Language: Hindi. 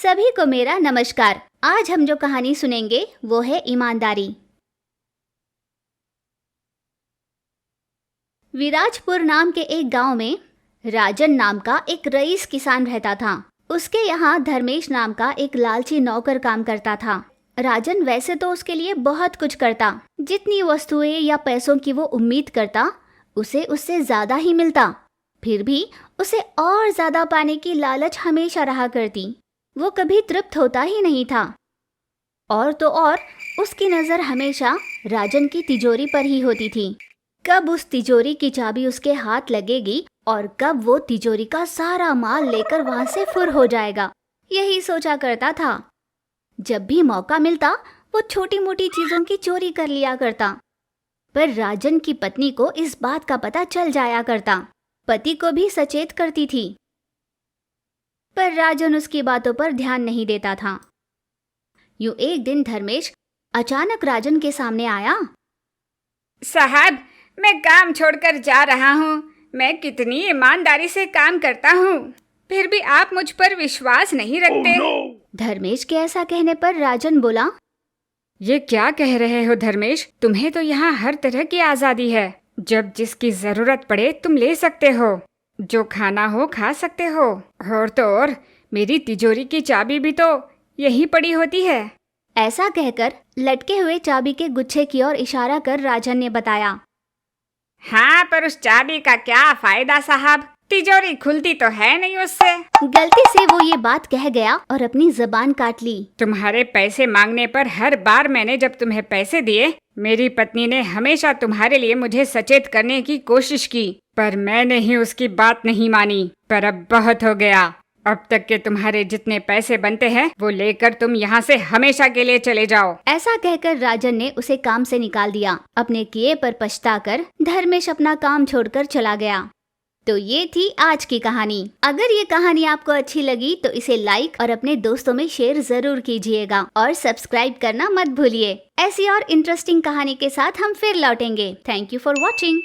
सभी को मेरा नमस्कार। आज हम जो कहानी सुनेंगे वो है ईमानदारी। विराजपुर नाम के एक गांव में राजन नाम का एक रईस किसान रहता था। उसके यहाँ धर्मेश नाम का एक लालची नौकर काम करता था। राजन वैसे तो उसके लिए बहुत कुछ करता, जितनी वस्तुएं या पैसों की वो उम्मीद करता उसे उससे ज्यादा ही मिलता। फिर भी उसे और ज्यादा पाने की लालच हमेशा रहा करती। वो कभी तृप्त होता ही नहीं था। और तो और उसकी नजर हमेशा राजन की तिजोरी पर ही होती थी। कब उस तिजोरी की चाबी उसके हाथ लगेगी और कब वो तिजोरी का सारा माल लेकर वहां से फुर हो जाएगा, यही सोचा करता था। जब भी मौका मिलता वो छोटी मोटी चीजों की चोरी कर लिया करता। पर राजन की पत्नी को इस बात का पता चल जाया करता। पति को भी सचेत करती थी, पर राजन उसकी बातों पर ध्यान नहीं देता था। यूं एक दिन धर्मेश अचानक राजन के सामने आया। साहब, मैं काम छोड़कर जा रहा हूँ। मैं कितनी ईमानदारी से काम करता हूँ, फिर भी आप मुझ पर विश्वास नहीं रखते। धर्मेश के ऐसा कहने पर राजन बोला, ये क्या कह रहे हो धर्मेश? तुम्हें तो यहाँ हर तरह की आज़ादी है। जब जिसकी जरूरत पड़े तुम ले सकते हो, जो खाना हो खा सकते हो। और तो और मेरी तिजोरी की चाबी भी तो यही पड़ी होती है। ऐसा कहकर लटके हुए चाबी के गुच्छे की ओर इशारा कर राजन ने बताया। हाँ, पर उस चाबी का क्या फायदा साहब? तिजोरी खुलती तो है नहीं उससे। गलती से वो ये बात कह गया और अपनी जबान काट ली। तुम्हारे पैसे मांगने पर हर बार मैंने जब तुम्हें पैसे दिए, मेरी पत्नी ने हमेशा तुम्हारे लिए मुझे सचेत करने की कोशिश की, पर मैंने ही उसकी बात नहीं मानी। पर अब बहुत हो गया। अब तक के तुम्हारे जितने पैसे बनते हैं वो लेकर तुम यहाँ से हमेशा के लिए चले जाओ। ऐसा कहकर राजन ने उसे काम से निकाल दिया। अपने किए पर पछताकर धर्मेश अपना काम छोड़कर चला गया। तो ये थी आज की कहानी। अगर ये कहानी आपको अच्छी लगी तो इसे लाइक और अपने दोस्तों में शेयर जरूर कीजिएगा और सब्सक्राइब करना मत भूलिए। ऐसी और इंटरेस्टिंग कहानी के साथ हम फिर लौटेंगे। Thank you for watching.